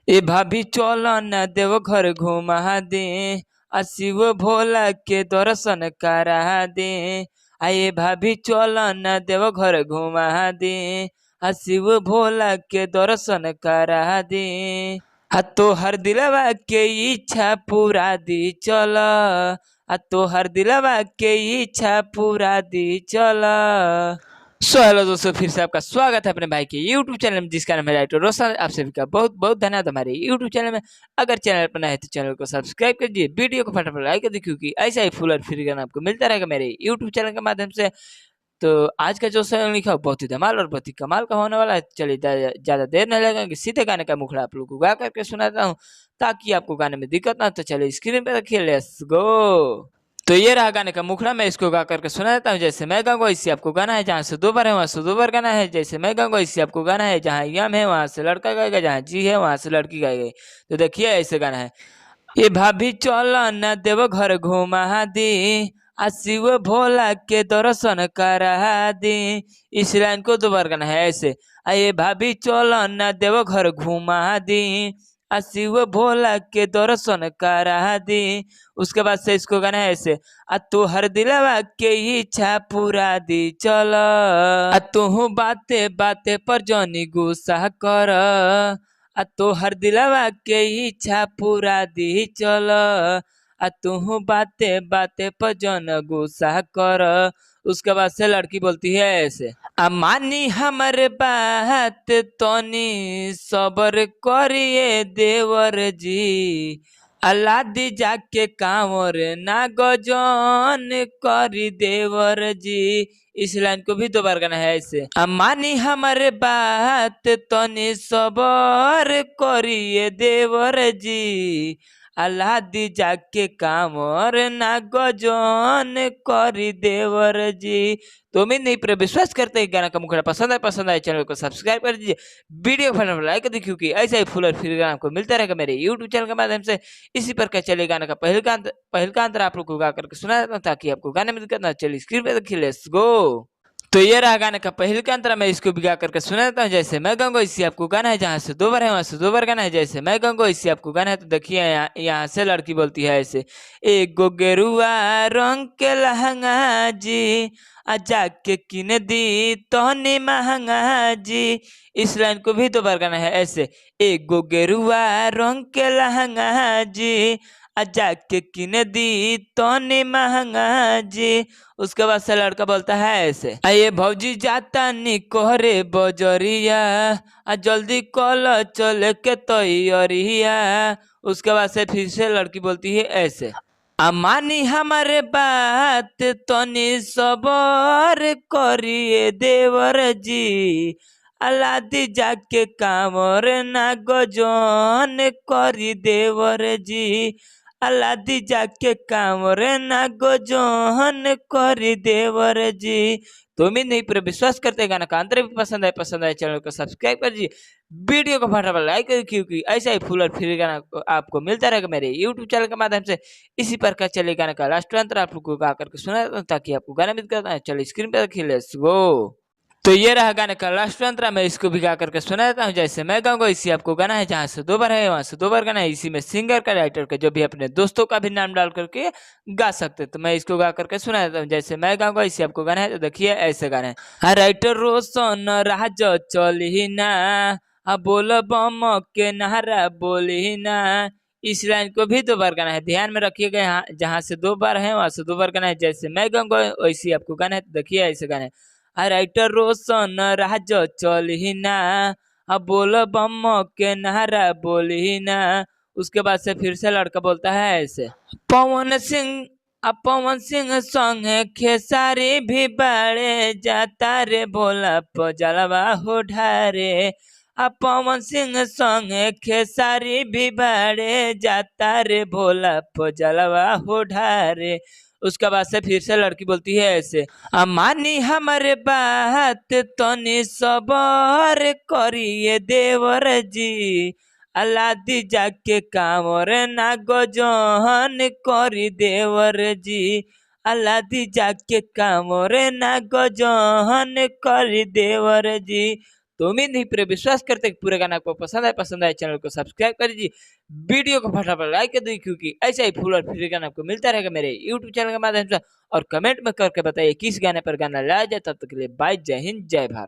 ए भाभी चलो न देवघर घुमा दे, आ शिव भोला के दर्शन करा दे। आए भाभी चलो न देवघर घुमा दे, आ शिव भोला के दर्शन करा दे। आ तोहर दिलवा के इच्छा पूरा दी चल, आ तोहर दिलवा के इच्छा पूरा दी चल। हेलो दोस्तों, फिर से आपका स्वागत है अपने भाई के YouTube चैनल में, जिसका नाम है राइटर रोशन। आप सभी का बहुत बहुत धन्यवाद हमारे YouTube चैनल में। अगर चैनल पर नया है तो चैनल को सब्सक्राइब कर दीजिए, वीडियो को फटाफट लाइक कर दीजिए, क्योंकि ऐसा ही फुल और फ्री गाना आपको मिलता रहेगा मेरे YouTube चैनल के माध्यम से। तो आज का जो सॉन्ग लिखा बहुत ही धमाल और बहुत ही कमाल का होने वाला है। चलिए ज्यादा देर नहीं लगेगा, सीधे गाने का मुखड़ा आप लोग को गा करके सुनाता हूँ, ताकि आपको गाने में दिक्कत ना हो। तो चलिए स्क्रीन पे रखिए, लेट्स गो। तो ये रहा गाने का मुखड़ा, मैं इसको गा करके सुना देता हूँ। जैसे मैं गाऊंगा इससे आपको गाना है, जहाँ से दो बार है वहां से दो बार गाना है। जैसे मैं गाऊंगा इससे आपको गाना है, जहाँ यम है वहां से लड़का गाएगा, जहाँ जी है वहां से लड़की गाएगी। तो देखिए ऐसे गाना है। ये भाभी चलो न देवघर घुमा दी, आ शिव भोला के दर्शन करा दी। इस लाइन को दो बार गाना है ऐसे। ये भाभी चलो न देवघर घुमा दी, आ शिव भोला के दर्शन करा दी। उसके बाद से इसको गाना है ऐसे। आ तू हर दिलवा के इच्छा पूरा दी चल, आ तू बाते बाते पर जनी गुस्सा कर, आ तो हर दिलवा के इच्छा पूरा दी चल, आ तू बाते बाते पर जन गुस्सा कर। उसके बाद से लड़की बोलती है ऐसे। आ मानी हमर बात तनी सबर करिए देवर जी, अल्लाह दी जाके कांवर ना गजन करी देवर जी। इस लाइन को भी दो बार गाना है ऐसे। मानी हमारे बात तनी सबर करिए देवर जी, अल्लाह दी जाके कामर ना गजन करी देवर जी। तो उम्मीद नहीं पर विश्वास करते गाना का मुखड़ा पसंद आए चैनल को सब्सक्राइब कर दीजिए, वीडियो फटाफट लाइक कर दीजिए, क्योंकि ऐसा ही फुल और फ्री गाना आपको मिलता रहेगा मेरे यूट्यूब चैनल के माध्यम से। इसी प्रकार चले गाना का पहल का अंतर आप लोग को गा करके सुना देता हूँ, ताकि आपको गाने में दिक्कत ना। चलिए स्क्रीन पे देखिए, लेट्स गो। तो ये रहा गाने का पहल का अंतरा, मैं इसको भी गा करके सुना देता हूँ। जैसे मैं गाऊंगा इससे आपको गाना है, जहाँ से दो बार है वहां से दो बार गाना है। जैसे मैं गाऊंगा इससे आपको गाना है, तो देखिए यहाँ से लड़की बोलती है ऐसे। एक गो गेरुआ रंग के लहंगा जी, आ जाके किन दी तोहनी महंगा जी। इस लाइन को भी दो बार गाना है ऐसे। एक गो गेरुआ रंग के लहंगा जी, आ जाके किन दी तोहनी महंगा जी। उसके बाद से लड़का बोलता है ऐसे। आइए भौजी जाता नी कोहरे बजरिया, आ जल्दी कल चल के तैयारिया। उसके बाद से फिर से लड़की बोलती है ऐसे। मानी हमारे बात तनी सबर करिए देवर जी, अलादी जाके कामर ना गजन करी देवर जी, अलादी जाके कामर ना गजन करी देवर जी। तो उम्मीद नहीं पूरे विश्वास करते गाना का अंतर भी पसंद आए चैनल को सब्सक्राइब कर दीजिए, वीडियो को फटाफट लाइक करिए, क्योंकि ऐसा ही फुल और फ्री गाना आपको मिलता रहेगा मेरे यूट्यूब चैनल के माध्यम से। इसी प्रकार चलिए गाने का लास्ट अंतर आप लोग को गा करके सुना देता हूं, ताकि आपको गाने में दिक्कत ना आए। चलिए स्क्रीन पे रखिए, लेट्स गो। तो ये रहा गाने का लास्ट अंतरा, मैं इसको भी गा करके सुना देता हूँ। जैसे मैं गाऊंगा इसी आपको गाना है, जहाँ से दो बार है वहां से दो बार गाना है। इसी में सिंगर का राइटर का जो भी अपने दोस्तों का भी नाम डाल करके गा सकते, तो मैं इसको गा करके सुना देता हूँ। जैसे मैं गाऊंगा इसी आपको गाना है, तो देखिए ऐसे गाना है। हाँ राइटर रोशन राज चली ना, बोल बम के नारा बोली ना। इस लाइन को भी दो बार गाना है, ध्यान में रखिएगा। यहाँ जहाँ से दो बार है वहां से दो बार गाना है। जैसे मैं गाऊंगा वैसे आपको गाना है, तो देखिए ऐसे गाना है। राइटर रोशन राज चली ना, बोल बम के नारा बोली ना। उसके बाद से फिर से लड़का बोलता है ऐसे। पवन सिंह संग खेसारी भी बड़े जाता रे भोला पजलवा हो ढारे। पवन सिंह संग खेसारी भी बड़े जाता रे भोला पजलवा हो ढारे। उसके बाद से फिर से लड़की बोलती है ऐसे। मानी हमारे बात तनी सबर करिए देवर जी, अलादी जाके कामर ना गजन करी देवर जी, अलादी जाके कामर ना गजन करी देवर जी। तो उम्मीद नहीं, पूरे विश्वास करते कि पूरे गाना आपको पसंद आए चैनल को सब्सक्राइब कर दीजिए, वीडियो को फटाफट लाइक कर दीजिए, क्योंकि ऐसा ही फुल और फ्री गाना आपको मिलता रहेगा मेरे यूट्यूब चैनल के माध्यम से। और कमेंट में करके बताइए किस गाने पर गाना लाया जाए। तब तक के लिए बाय, जय हिंद, जय भारत।